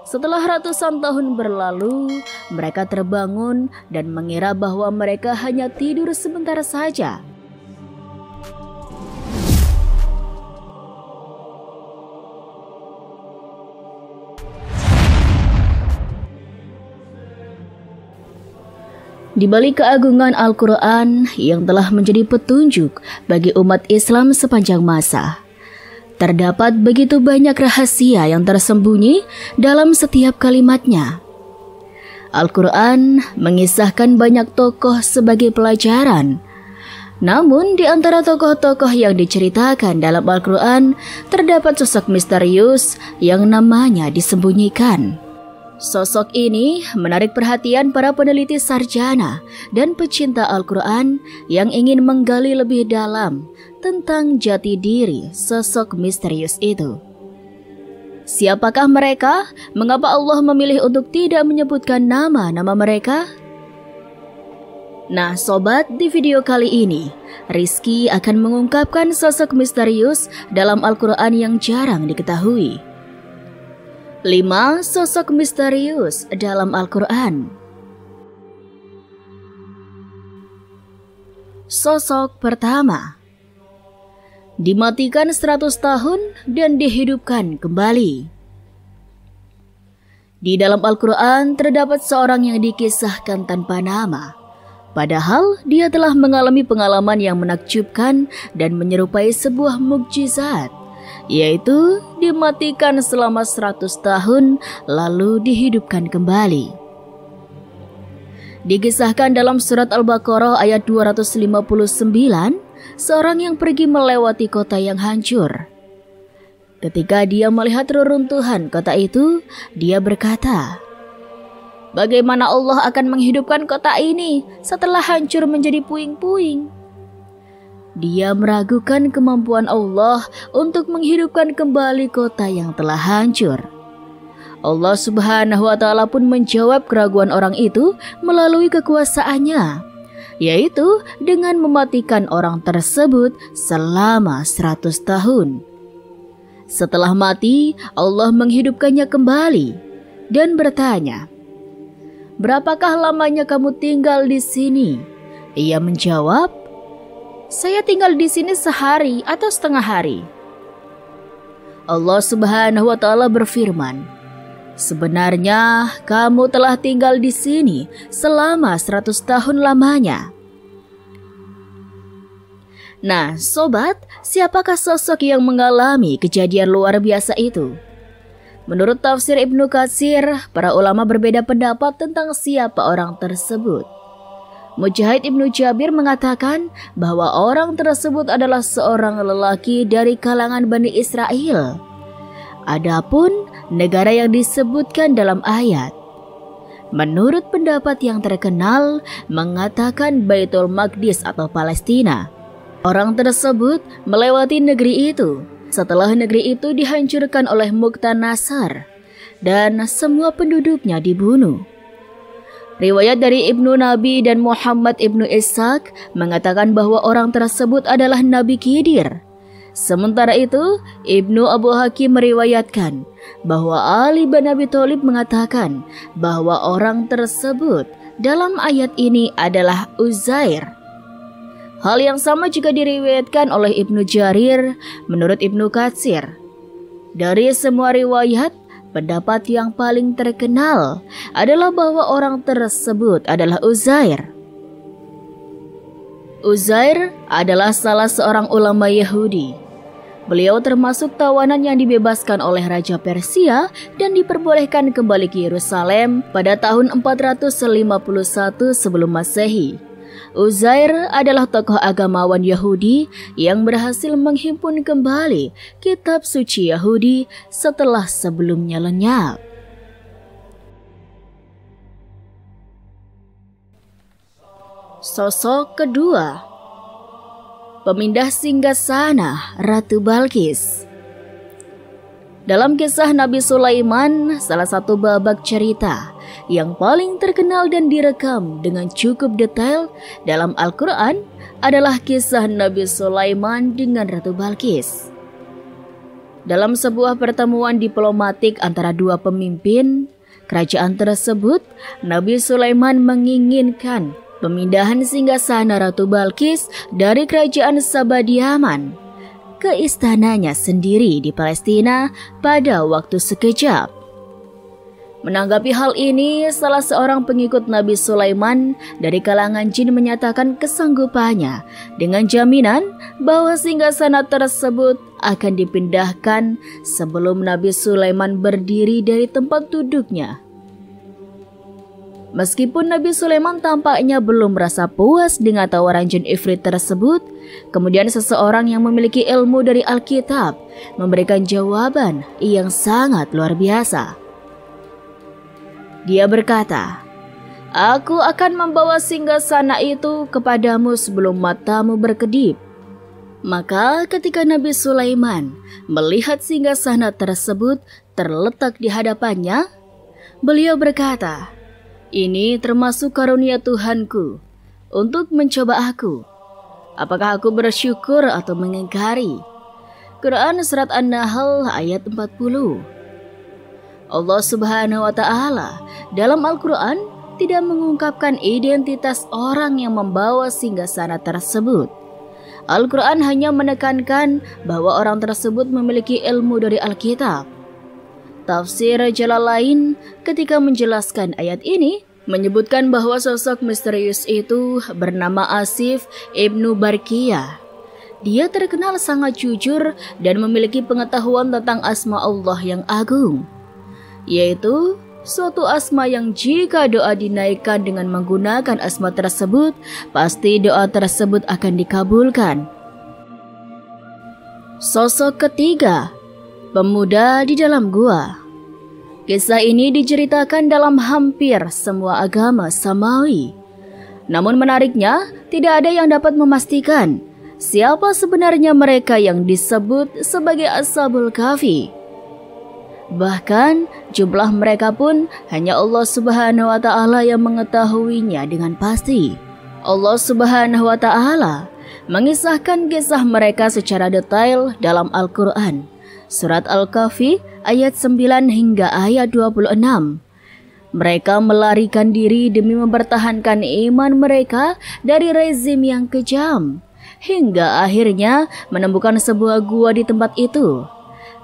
Setelah ratusan tahun berlalu, mereka terbangun dan mengira bahwa mereka hanya tidur sebentar saja. Di balik keagungan Al-Quran yang telah menjadi petunjuk bagi umat Islam sepanjang masa, terdapat begitu banyak rahasia yang tersembunyi dalam setiap kalimatnya. Al-Quran mengisahkan banyak tokoh sebagai pelajaran. Namun di antara tokoh-tokoh yang diceritakan dalam Al-Quran, terdapat sosok misterius yang namanya disembunyikan. Sosok ini menarik perhatian para peneliti sarjana dan pecinta Al-Quran yang ingin menggali lebih dalam tentang jati diri sosok misterius itu. Siapakah mereka? Mengapa Allah memilih untuk tidak menyebutkan nama-nama mereka? Nah sobat, di video kali ini Rizky akan mengungkapkan sosok misterius dalam Al-Quran yang jarang diketahui. 5 sosok misterius dalam Al-Quran. Sosok pertama, dimatikan 100 tahun dan dihidupkan kembali. Di dalam Al-Quran terdapat seorang yang dikisahkan tanpa nama, padahal dia telah mengalami pengalaman yang menakjubkan dan menyerupai sebuah mukjizat, yaitu dimatikan selama 100 tahun lalu dihidupkan kembali. Dikisahkan dalam surat Al-Baqarah ayat 259, seorang yang pergi melewati kota yang hancur. Ketika dia melihat reruntuhan kota itu, dia berkata, "Bagaimana Allah akan menghidupkan kota ini setelah hancur menjadi puing-puing?" Dia meragukan kemampuan Allah untuk menghidupkan kembali kota yang telah hancur. Allah Subhanahu wa Ta'ala pun menjawab keraguan orang itu melalui kekuasaannya, yaitu dengan mematikan orang tersebut selama 100 tahun. Setelah mati, Allah menghidupkannya kembali dan bertanya, "Berapakah lamanya kamu tinggal di sini?" Ia menjawab, "Saya tinggal di sini sehari atau setengah hari." Allah Subhanahu wa Ta'ala berfirman, "Sebenarnya kamu telah tinggal di sini selama 100 tahun lamanya." Nah, sobat, siapakah sosok yang mengalami kejadian luar biasa itu? Menurut tafsir Ibnu Katsir, para ulama berbeda pendapat tentang siapa orang tersebut. Mujahid Ibnu Jabir mengatakan bahwa orang tersebut adalah seorang lelaki dari kalangan Bani Israel. Adapun negara yang disebutkan dalam ayat, menurut pendapat yang terkenal, mengatakan Baitul Maqdis atau Palestina. Orang tersebut melewati negeri itu setelah negeri itu dihancurkan oleh Muqtanasar dan semua penduduknya dibunuh. Riwayat dari Ibnu Nabi dan Muhammad Ibnu Ishaq mengatakan bahwa orang tersebut adalah Nabi Khidir. Sementara itu, Ibnu Abu Hakim meriwayatkan bahwa Ali bin Abi Thalib mengatakan bahwa orang tersebut dalam ayat ini adalah Uzair. Hal yang sama juga diriwayatkan oleh Ibnu Jarir menurut Ibnu Katsir. Dari semua riwayat, pendapat yang paling terkenal adalah bahwa orang tersebut adalah Uzair. Uzair adalah salah seorang ulama Yahudi. Beliau termasuk tawanan yang dibebaskan oleh Raja Persia dan diperbolehkan kembali ke Yerusalem pada tahun 451 sebelum Masehi. Uzair adalah tokoh agamawan Yahudi yang berhasil menghimpun kembali kitab suci Yahudi setelah sebelumnya lenyap. Sosok kedua, pemindah singgasana Ratu Balqis. Dalam kisah Nabi Sulaiman, salah satu babak cerita yang paling terkenal dan direkam dengan cukup detail dalam Al-Quran adalah kisah Nabi Sulaiman dengan Ratu Balqis. Dalam sebuah pertemuan diplomatik antara dua pemimpin kerajaan tersebut, Nabi Sulaiman menginginkan pemindahan singgasana Ratu Balqis dari kerajaan Saba di Yaman ke istananya sendiri di Palestina pada waktu sekejap. Menanggapi hal ini, salah seorang pengikut Nabi Sulaiman dari kalangan jin menyatakan kesanggupannya dengan jaminan bahwa singgasana tersebut akan dipindahkan sebelum Nabi Sulaiman berdiri dari tempat duduknya. Meskipun Nabi Sulaiman tampaknya belum merasa puas dengan tawaran jin ifrit tersebut, kemudian seseorang yang memiliki ilmu dari Alkitab memberikan jawaban yang sangat luar biasa. Dia berkata, "Aku akan membawa singgasana itu kepadamu sebelum matamu berkedip." Maka ketika Nabi Sulaiman melihat singgasana tersebut terletak di hadapannya, beliau berkata, "Ini termasuk karunia Tuhanku untuk mencoba aku. Apakah aku bersyukur atau mengingkari?" Quran Surat An-Nahl ayat 40. Allah Subhanahu wa Ta'ala dalam Al-Quran tidak mengungkapkan identitas orang yang membawa singgasana tersebut. Al-Quran hanya menekankan bahwa orang tersebut memiliki ilmu dari Alkitab. Tafsir Jalalain ketika menjelaskan ayat ini menyebutkan bahwa sosok misterius itu bernama Asif Ibnu Barkiyah. Dia terkenal sangat jujur dan memiliki pengetahuan tentang asma Allah yang agung, yaitu suatu asma yang jika doa dinaikkan dengan menggunakan asma tersebut, pasti doa tersebut akan dikabulkan. Sosok ketiga, pemuda di dalam gua. Kisah ini diceritakan dalam hampir semua agama Samawi. Namun menariknya, tidak ada yang dapat memastikan siapa sebenarnya mereka yang disebut sebagai Ashabul Kahfi. Bahkan jumlah mereka pun hanya Allah Subhanahu wa Ta'ala yang mengetahuinya dengan pasti. Allah Subhanahu wa Ta'ala mengisahkan kisah mereka secara detail dalam Al-Quran, Surat Al-Kahfi ayat 9 hingga ayat 26. Mereka melarikan diri demi mempertahankan iman mereka dari rezim yang kejam, hingga akhirnya menemukan sebuah gua di tempat itu.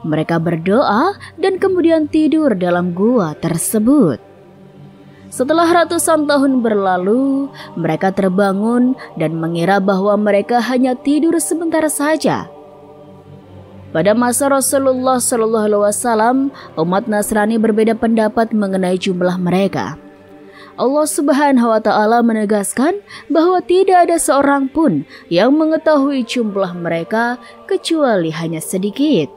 Mereka berdoa dan kemudian tidur dalam gua tersebut. Setelah ratusan tahun berlalu, mereka terbangun dan mengira bahwa mereka hanya tidur sebentar saja. Pada masa Rasulullah SAW, umat Nasrani berbeda pendapat mengenai jumlah mereka. Allah Subhanahu wa Ta'ala menegaskan bahwa tidak ada seorang pun yang mengetahui jumlah mereka kecuali hanya sedikit.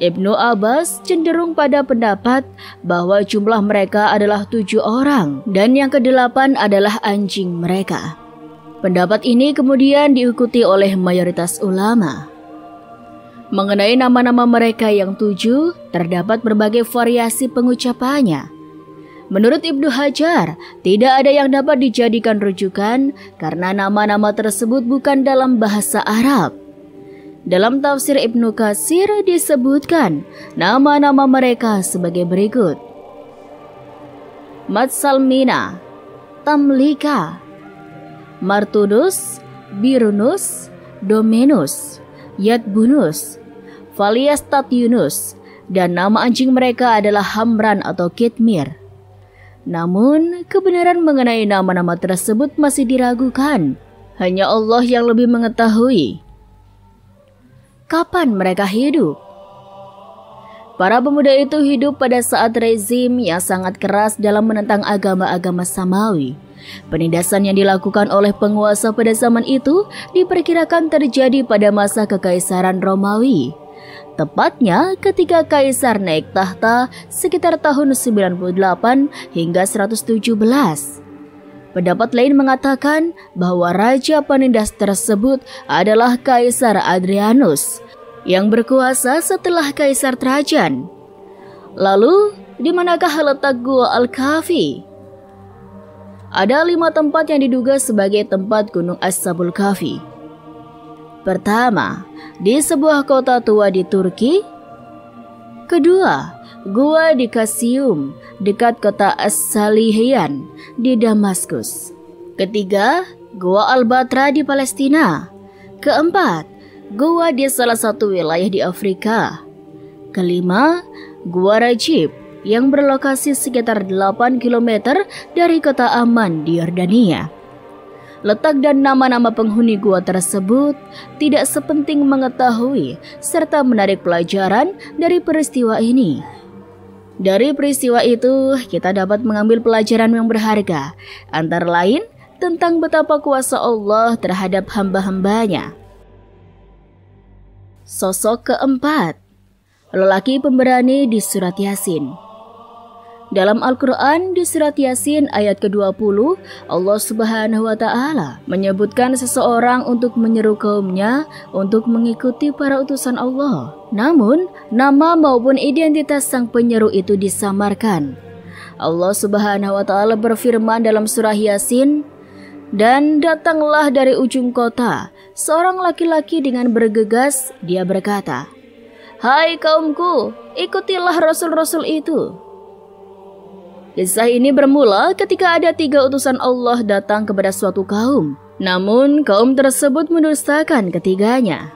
Ibnu Abbas cenderung pada pendapat bahwa jumlah mereka adalah 7 orang dan yang ke-8 adalah anjing mereka. Pendapat ini kemudian diikuti oleh mayoritas ulama. Mengenai nama-nama mereka yang 7, terdapat berbagai variasi pengucapannya. Menurut Ibnu Hajar, tidak ada yang dapat dijadikan rujukan karena nama-nama tersebut bukan dalam bahasa Arab. Dalam tafsir Ibnu Katsir disebutkan nama-nama mereka sebagai berikut: Matsalmina, Tamlika, Martunus, Birunus, Domenus, Yadbunus, Valiastatyunus, dan nama anjing mereka adalah Hamran atau Kitmir. Namun, kebenaran mengenai nama-nama tersebut masih diragukan. Hanya Allah yang lebih mengetahui kapan mereka hidup. Para pemuda itu hidup pada saat rezim yang sangat keras dalam menentang agama-agama Samawi. Penindasan yang dilakukan oleh penguasa pada zaman itu diperkirakan terjadi pada masa Kekaisaran Romawi. Tepatnya ketika Kaisar naik tahta sekitar tahun 98 hingga 117. Pendapat lain mengatakan bahwa raja penindas tersebut adalah Kaisar Adrianus yang berkuasa setelah Kaisar Trajan. Lalu, di manakah letak Gua Al-Kahfi? Ada 5 tempat yang diduga sebagai tempat gunung Ashabul Kahfi. Pertama, di sebuah kota tua di Turki, Kedua, Gua di Kasium, dekat kota As-Salihian di Damaskus. Ketiga, Gua Al-Batra di Palestina. Keempat, gua di salah satu wilayah di Afrika. Kelima, Gua Rajib yang berlokasi sekitar 8 km dari kota Amman di Yordania. Letak dan nama-nama penghuni gua tersebut tidak sepenting mengetahui serta menarik pelajaran dari peristiwa ini. Dari peristiwa itu, kita dapat mengambil pelajaran yang berharga, antara lain tentang betapa kuasa Allah terhadap hamba-hambanya. Sosok keempat, lelaki pemberani di surat Yasin. Dalam Al-Quran di surat Yasin ayat ke-20, Allah Subhanahu wa Ta'ala menyebutkan seseorang untuk menyeru kaumnya untuk mengikuti para utusan Allah. Namun, nama maupun identitas sang penyeru itu disamarkan. Allah Subhanahu wa Ta'ala berfirman dalam surah Yasin, "Dan datanglah dari ujung kota seorang laki-laki dengan bergegas, dia berkata, 'Hai kaumku, ikutilah rasul-rasul itu.'" Kisah ini bermula ketika ada 3 utusan Allah datang kepada suatu kaum. Namun kaum tersebut mendustakan ketiganya.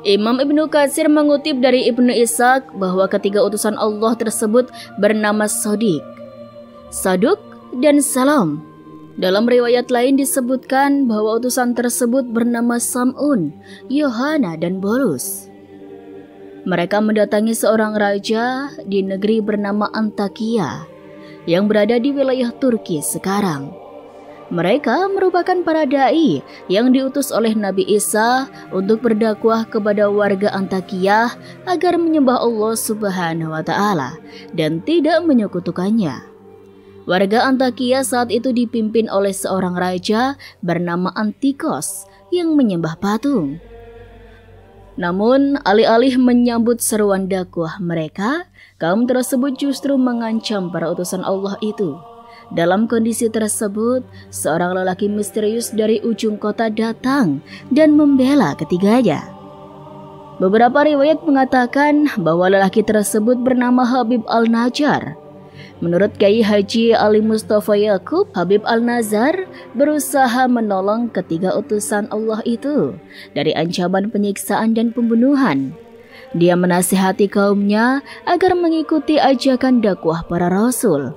Imam Ibnu Katsir mengutip dari Ibnu Ishaq bahwa ketiga utusan Allah tersebut bernama Shadiq, Saduk, dan Salam. Dalam riwayat lain disebutkan bahwa utusan tersebut bernama Sam'un, Yohana, dan Bolus. Mereka mendatangi seorang raja di negeri bernama Antakya yang berada di wilayah Turki sekarang. Mereka merupakan para dai yang diutus oleh Nabi Isa untuk berdakwah kepada warga Antakya agar menyembah Allah Subhanahu wa Ta'ala dan tidak menyekutukannya. Warga Antakya saat itu dipimpin oleh seorang raja bernama Antikos yang menyembah patung. Namun, alih-alih menyambut seruan dakwah mereka, kaum tersebut justru mengancam para utusan Allah itu. Dalam kondisi tersebut, seorang lelaki misterius dari ujung kota datang dan membela ketiganya. Beberapa riwayat mengatakan bahwa lelaki tersebut bernama Habib Al-Najjar. Menurut Kiai Haji Ali Mustafa Yaqub, Habib Al-Najjar berusaha menolong ketiga utusan Allah itu dari ancaman penyiksaan dan pembunuhan. Dia menasihati kaumnya agar mengikuti ajakan dakwah para rasul.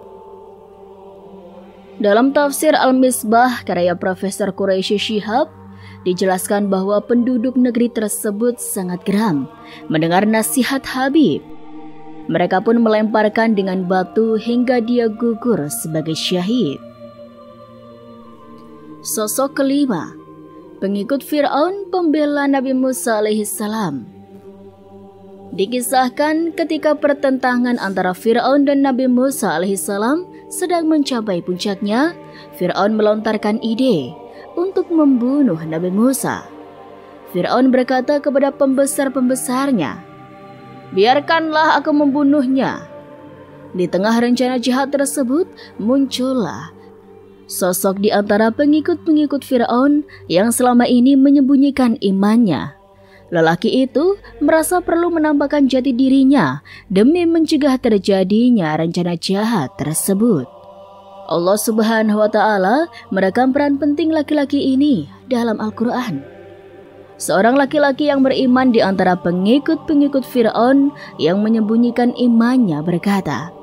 Dalam tafsir Al-Misbah karya Profesor Quraisy Shihab, dijelaskan bahwa penduduk negeri tersebut sangat geram mendengar nasihat Habib. Mereka pun melemparkan dengan batu hingga dia gugur sebagai syahid. Sosok kelima, pengikut Fir'aun pembela Nabi Musa alaihissalam. Dikisahkan ketika pertentangan antara Fir'aun dan Nabi Musa alaihissalam sedang mencapai puncaknya, Fir'aun melontarkan ide untuk membunuh Nabi Musa. Fir'aun berkata kepada pembesar-pembesarnya, "Biarkanlah aku membunuhnya." Di tengah rencana jahat tersebut, muncullah sosok di antara pengikut-pengikut Fir'aun yang selama ini menyembunyikan imannya. Lelaki itu merasa perlu menampakkan jati dirinya demi mencegah terjadinya rencana jahat tersebut. Allah Subhanahu wa Ta'ala merekam peran penting laki-laki ini dalam Al-Quran. Seorang laki-laki yang beriman di antara pengikut-pengikut Fir'aun yang menyembunyikan imannya berkata,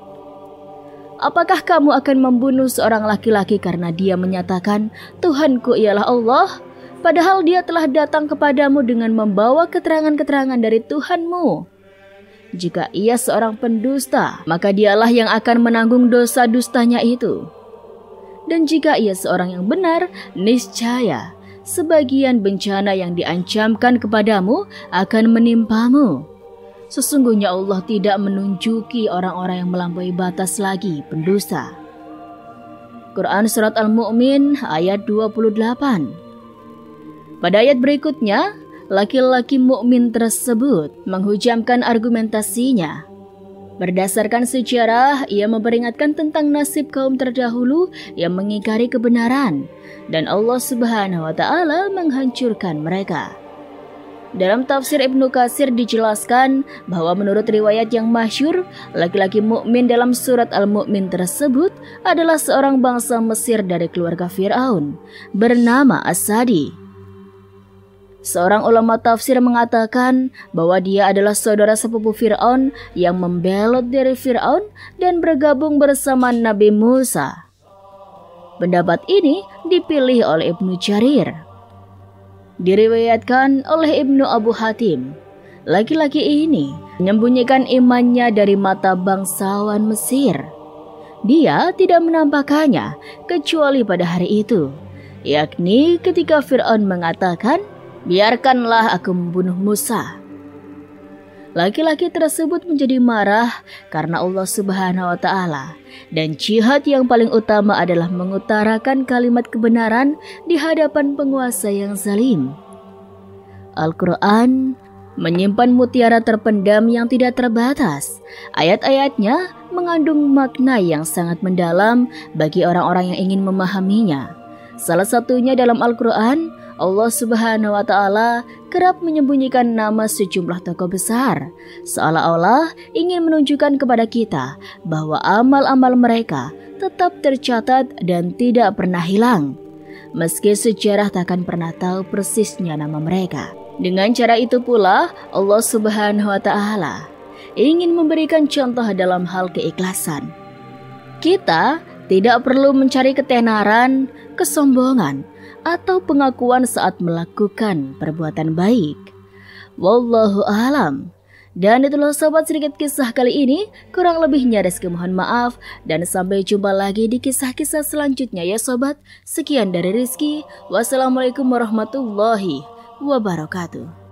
"Apakah kamu akan membunuh seorang laki-laki karena dia menyatakan, 'Tuhanku ialah Allah', padahal dia telah datang kepadamu dengan membawa keterangan-keterangan dari Tuhanmu? Jika ia seorang pendusta, maka dialah yang akan menanggung dosa dustanya itu. Dan jika ia seorang yang benar, niscaya sebagian bencana yang diancamkan kepadamu akan menimpamu. Sesungguhnya Allah tidak menunjuki orang-orang yang melampaui batas lagi pendusta." Quran Surat Al-Mu'min ayat 28. Pada ayat berikutnya, laki-laki mukmin tersebut menghujamkan argumentasinya. Berdasarkan sejarah, ia memperingatkan tentang nasib kaum terdahulu yang mengingkari kebenaran, dan Allah Subhanahu wa Ta'ala menghancurkan mereka. Dalam tafsir Ibnu Katsir dijelaskan bahwa menurut riwayat yang masyhur, laki-laki mukmin dalam surat Al-Mu'min tersebut adalah seorang bangsa Mesir dari keluarga Fir'aun bernama As-Sadi. Seorang ulama tafsir mengatakan bahwa dia adalah saudara sepupu Fir'aun yang membelot dari Fir'aun dan bergabung bersama Nabi Musa. Pendapat ini dipilih oleh Ibnu Jarir. Diriwayatkan oleh Ibnu Abu Hatim, laki-laki ini menyembunyikan imannya dari mata bangsawan Mesir. Dia tidak menampakkannya kecuali pada hari itu, yakni ketika Fir'aun mengatakan, "Biarkanlah aku membunuh Musa." Laki-laki tersebut menjadi marah karena Allah Subhanahu wa Ta'ala, dan jihad yang paling utama adalah mengutarakan kalimat kebenaran di hadapan penguasa yang zalim. Al-Quran menyimpan mutiara terpendam yang tidak terbatas. Ayat-ayatnya mengandung makna yang sangat mendalam bagi orang-orang yang ingin memahaminya. Salah satunya dalam Al-Quran, Allah Subhanahu wa Ta'ala kerap menyembunyikan nama sejumlah tokoh besar, seolah-olah ingin menunjukkan kepada kita bahwa amal-amal mereka tetap tercatat dan tidak pernah hilang, meski sejarah takkan pernah tahu persisnya nama mereka. Dengan cara itu pula, Allah Subhanahu wa Ta'ala ingin memberikan contoh dalam hal keikhlasan. Kita tidak perlu mencari ketenaran, kesombongan, atau pengakuan saat melakukan perbuatan baik. Wallahu a'lam. Dan itulah sobat sedikit kisah kali ini. Kurang lebihnya Rizky mohon maaf. Dan sampai jumpa lagi di kisah-kisah selanjutnya ya sobat. Sekian dari Rizky. Wassalamualaikum warahmatullahi wabarakatuh.